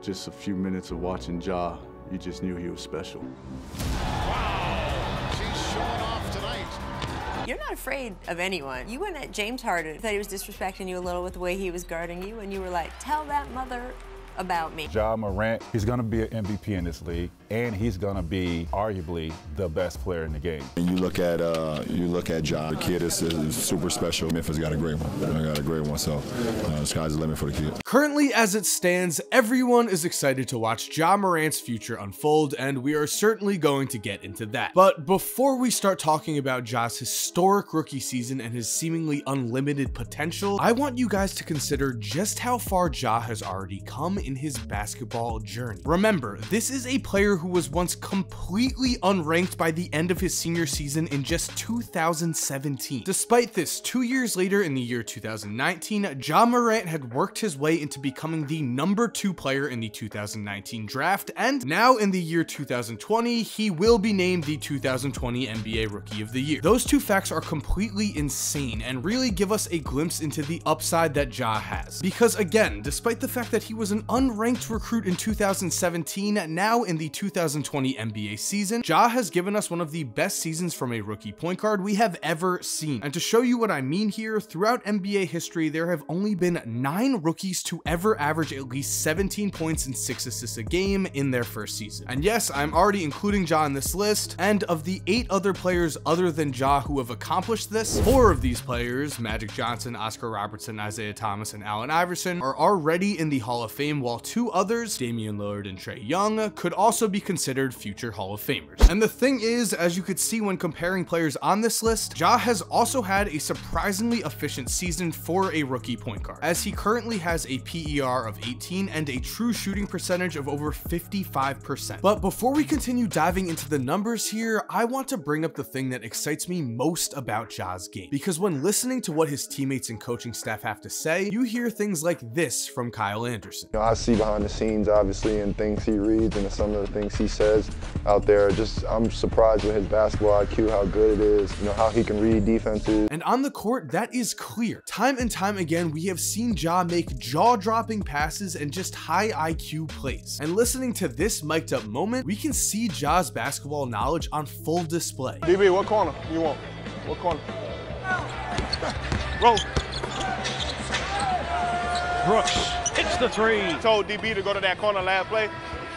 Just a few minutes of watching Ja, you just knew he was special. Wow, she's showing off tonight. You're not afraid of anyone. You went at James Harden, that he was disrespecting you a little with the way he was guarding you, and you were like, tell that mother about me. Ja Morant, he's gonna be an MVP in this league, and he's gonna be arguably the best player in the game. And you look at Ja, the kid is super special. Memphis got a great one. So sky's the limit for the kid. Currently, as it stands, everyone is excited to watch Ja Morant's future unfold, and we are certainly going to get into that. But before we start talking about Ja's historic rookie season and his seemingly unlimited potential, I want you guys to consider just how far Ja has already come in his basketball journey. Remember, this is a player who was once completely unranked by the end of his senior season in just 2017. Despite this, 2 years later in the year 2019, Ja Morant had worked his way into becoming the #2 player in the 2019 draft, and now in the year 2020, he will be named the 2020 NBA Rookie of the Year. Those two facts are completely insane and really give us a glimpse into the upside that Ja has. Because again, despite the fact that he was an unranked recruit in 2017, now in the 2020 NBA season, Ja has given us one of the best seasons from a rookie point guard we have ever seen. And to show you what I mean here, throughout NBA history, there have only been 9 rookies to ever average at least 17 points and 6 assists a game in their first season. And yes, I'm already including Ja in this list, and of the 8 other players other than Ja who have accomplished this, 4 of these players, Magic Johnson, Oscar Robertson, Isaiah Thomas, and Allen Iverson, are already in the Hall of Fame, while 2 others, Damian Lillard and Trae Young, could also be considered future Hall of Famers. And the thing is, as you could see when comparing players on this list, Ja has also had a surprisingly efficient season for a rookie point guard, as he currently has a PER of 18 and a true shooting percentage of over 55%. But before we continue diving into the numbers here, I want to bring up the thing that excites me most about Ja's game, because when listening to what his teammates and coaching staff have to say, you hear things like this from Kyle Anderson. I see behind the scenes, obviously, and things he reads and some of the things he says out there. I'm surprised with his basketball IQ, how good it is, how he can read defenses. And on the court, that is clear. Time and time again, we have seen Ja make jaw-dropping passes and just high IQ plays. And listening to this mic'd up moment, we can see Ja's basketball knowledge on full display. DB, what corner you want? What corner? Roll. Brooks hits the 3. Told DB to go to that corner last play.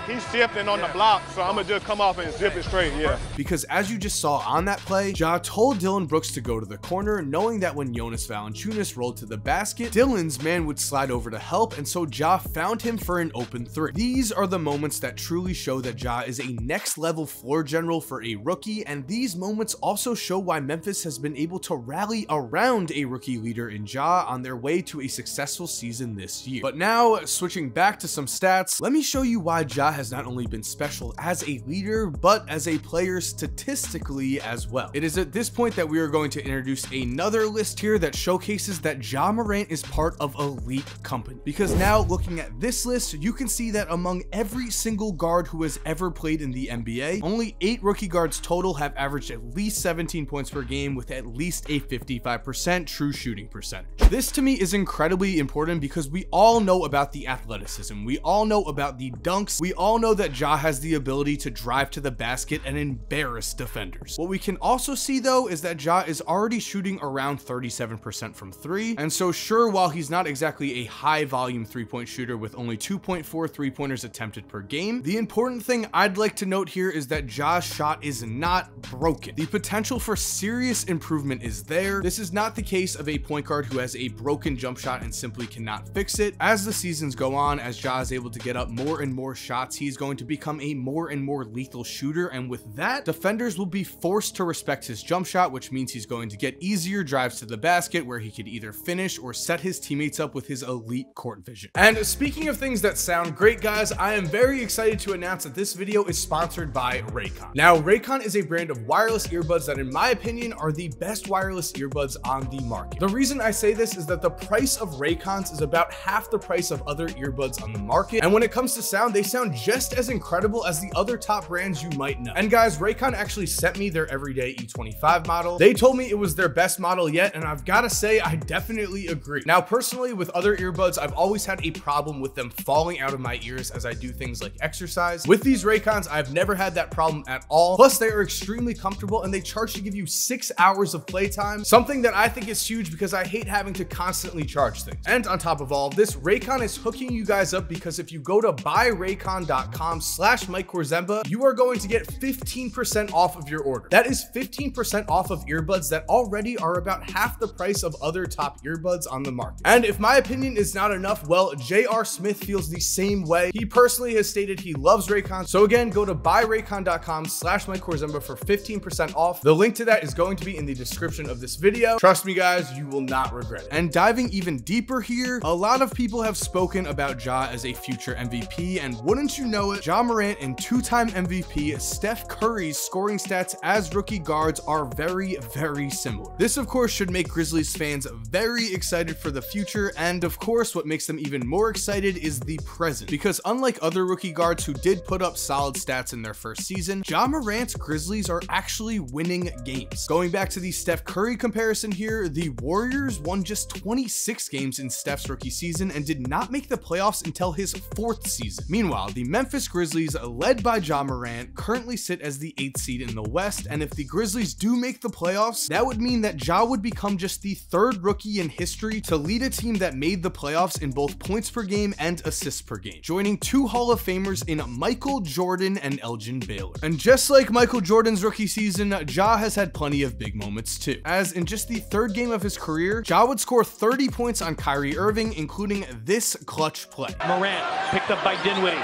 He's shifting on the block, so I'm gonna just come off and zip it straight, yeah. Because as you just saw on that play, Ja told Dillon Brooks to go to the corner, knowing that when Jonas Valanciunas rolled to the basket, Dillon's man would slide over to help, and so Ja found him for an open 3. These are the moments that truly show that Ja is a next level floor general for a rookie, and these moments also show why Memphis has been able to rally around a rookie leader in Ja on their way to a successful season this year. But now, switching back to some stats, let me show you why Ja has not only been special as a leader, but as a player statistically as well. It is at this point that we are going to introduce another list here that showcases that Ja Morant is part of elite company. Because now, looking at this list, you can see that among every single guard who has ever played in the NBA, only 8 rookie guards total have averaged at least 17 points per game with at least a 55% true shooting percentage. This to me is incredibly important because we all know about the athleticism, we all know about the dunks, we all know that Ja has the ability to drive to the basket and embarrass defenders. What we can also see though is that Ja is already shooting around 37% from 3, and so sure, while he's not exactly a high volume 3-point shooter with only 2.4 3-pointers attempted per game, the important thing I'd like to note here is that Ja's shot is not broken. The potential for serious improvement is there. This is not the case of a point guard who has a broken jump shot and simply cannot fix it. As the seasons go on, as Ja is able to get up more and more shots, he's going to become a more and more lethal shooter, and with that, defenders will be forced to respect his jump shot, which means he's going to get easier drives to the basket where he could either finish or set his teammates up with his elite court vision. And speaking of things that sound great, guys, I am very excited to announce that this video is sponsored by Raycon. Now, Raycon is a brand of wireless earbuds that in my opinion are the best wireless earbuds on the market. The reason I say this is that the price of Raycons is about half the price of other earbuds on the market, and when it comes to sound, they sound just as incredible as the other top brands you might know. And guys, Raycon actually sent me their everyday E25 model. They told me it was their best model yet, and I've gotta say, I definitely agree. Now, personally, with other earbuds, I've always had a problem with them falling out of my ears as I do things like exercise. With these Raycons, I've never had that problem at all. Plus, they are extremely comfortable and they charge to give you 6 hours of playtime, something that I think is huge because I hate having to constantly charge things. And on top of all of this, Raycon is hooking you guys up because if you go to buyraycon.com/Mike Korzemba, you are going to get 15% off of your order. That is 15% off of earbuds that already are about half the price of other top earbuds on the market. And if my opinion is not enough, well, J.R. Smith feels the same way. He personally has stated he loves Raycon. So again, go to buyraycon.com/Mike Korzemba for 15% off. The link to that is going to be in the description of this video. Trust me guys, you will not regret it. And diving even deeper here, a lot of people have spoken about Ja as a future MVP, and wouldn't you know it, Ja Morant and two-time MVP Steph Curry's scoring stats as rookie guards are very, very similar. This of course should make Grizzlies fans very excited for the future, and of course what makes them even more excited is the present, because unlike other rookie guards who did put up solid stats in their first season, Ja Morant's Grizzlies are actually winning games. Going back to the Steph Curry comparison here, the Warriors won just 26 games in Steph's rookie season and did not make the playoffs until his 4th season. Meanwhile, the Memphis Grizzlies, led by Ja Morant, currently sit as the 8th seed in the West, and if the Grizzlies do make the playoffs, that would mean that Ja would become just the 3rd rookie in history to lead a team that made the playoffs in both points per game and assists per game, joining 2 Hall of Famers in Michael Jordan and Elgin Baylor. And just like Michael Jordan's rookie season, Ja has had plenty of big moments too, as in just the 3rd game of his career, Ja would score 30 points on Kyrie Irving, including this clutch play. Morant picked up by Dinwiddie.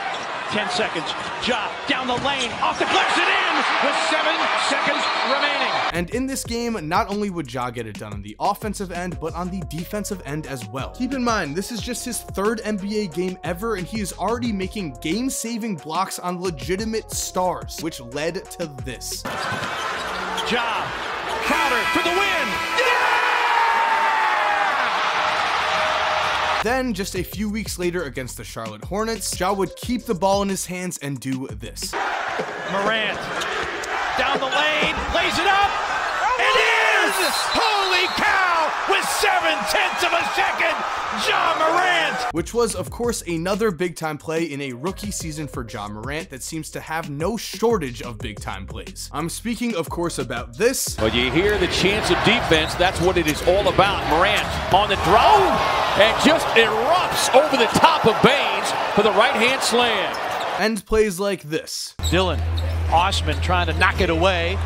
10 seconds. Ja down the lane, off the glass and in with 7 seconds remaining. And in this game, not only would Ja get it done on the offensive end, but on the defensive end as well. Keep in mind, this is just his 3rd NBA game ever, and he is already making game-saving blocks on legitimate stars, which led to this. Ja, Crowder for the win. Then, just a few weeks later against the Charlotte Hornets, Ja would keep the ball in his hands and do this. Morant, down the lane, lays it up, it is! Holy cow! With 7/10 of a second, Ja Morant! Which was, of course, another big-time play in a rookie season for Ja Morant that seems to have no shortage of big-time plays. I'm speaking, of course, about this. Well, you hear the chance of defense, that's what it is all about. Morant on the draw and just erupts over the top of Baines for the right-hand slam. And plays like this. Dylan Osman trying to knock it away.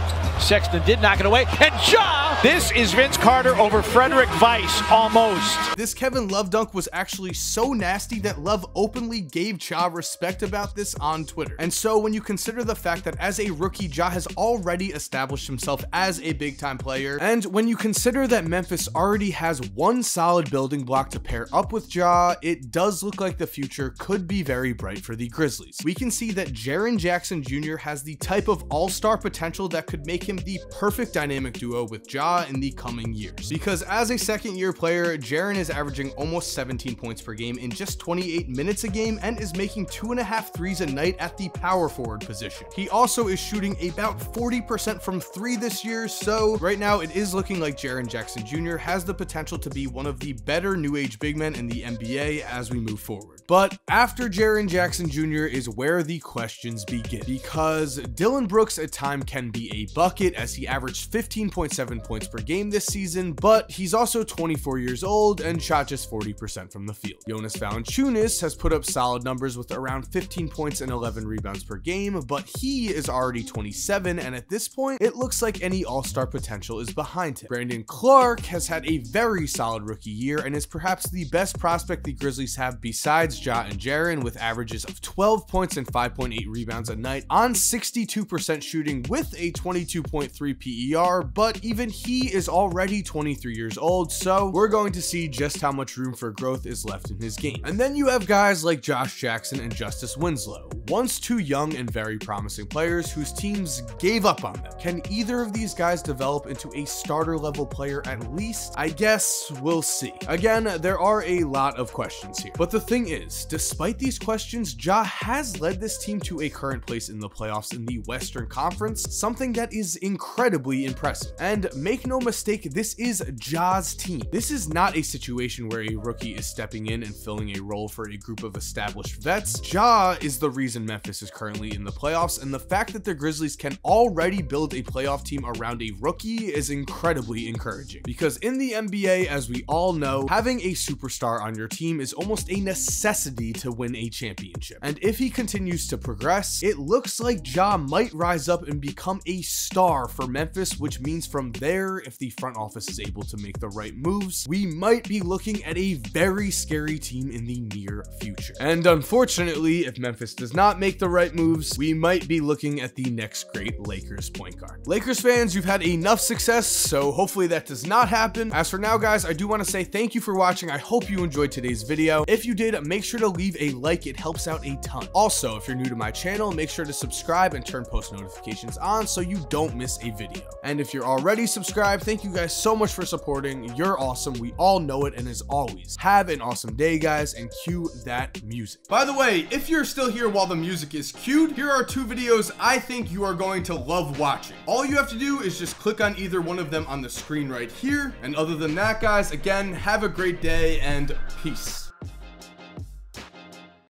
Sexton did knock it away, and Ja! This is Vince Carter over Frederick Weiss, almost. This Kevin Love dunk was actually so nasty that Love openly gave Ja respect about this on Twitter. And so when you consider the fact that as a rookie, Ja has already established himself as a big-time player, and when you consider that Memphis already has one solid building block to pair up with Ja, it does look like the future could be very bright for the Grizzlies. We can see that Jaren Jackson Jr. has the type of all-star potential that could make him the perfect dynamic duo with Ja in the coming years. Because as a second-year player, Jaren is averaging almost 17 points per game in just 28 minutes a game and is making 2.5 threes a night at the power forward position. He also is shooting about 40% from 3 this year, so right now it is looking like Jaren Jackson Jr. has the potential to be one of the better new age big men in the NBA as we move forward. But after Jaren Jackson Jr. is where the questions begin, because Dillon Brooks at times can be a bucket as he averaged 15.7 points per game this season, but he's also 24 years old and shot just 40% from the field. Jonas Valanciunas has put up solid numbers with around 15 points and 11 rebounds per game, but he is already 27, and at this point, it looks like any all-star potential is behind him. Brandon Clark has had a very solid rookie year and is perhaps the best prospect the Grizzlies have besides Ja and Jaren, with averages of 12 points and 5.8 rebounds a night on 62% shooting with a 22.3 PER, but even he is already 23 years old, so we're going to see just how much room for growth is left in his game. And then you have guys like Josh Jackson and Justice Winslow. Once two young and very promising players whose teams gave up on them. Can either of these guys develop into a starter level player at least? I guess we'll see. Again, there are a lot of questions here. But the thing is, despite these questions, Ja has led this team to a current place in the playoffs in the Western Conference, something that is incredibly impressive. And make no mistake, this is Ja's team. This is not a situation where a rookie is stepping in and filling a role for a group of established vets. Ja is the reason Memphis is currently in the playoffs, and the fact that the Grizzlies can already build a playoff team around a rookie is incredibly encouraging. Because in the NBA, as we all know, having a superstar on your team is almost a necessity to win a championship. And if he continues to progress, it looks like Ja might rise up and become a star for Memphis, which means from there, if the front office is able to make the right moves, we might be looking at a very scary team in the near future. And unfortunately, if Memphis does not make the right moves, we might be looking at the next great Lakers point guard. Lakers fans, you've had enough success, so hopefully that does not happen. As for now, guys, I do want to say thank you for watching. I hope you enjoyed today's video. If you did, make sure to leave a like. It helps out a ton. Also, if you're new to my channel, make sure to subscribe and turn post notifications on so you don't miss a video. And if you're already subscribed, thank you guys so much for supporting. You're awesome. We all know it. And as always, have an awesome day, guys, and cue that music. By the way, if you're still here while the music is cued, here are two videos I think you are going to love watching. All you have to do is just click on either one of them on the screen right here. And other than that, guys, again, have a great day and peace.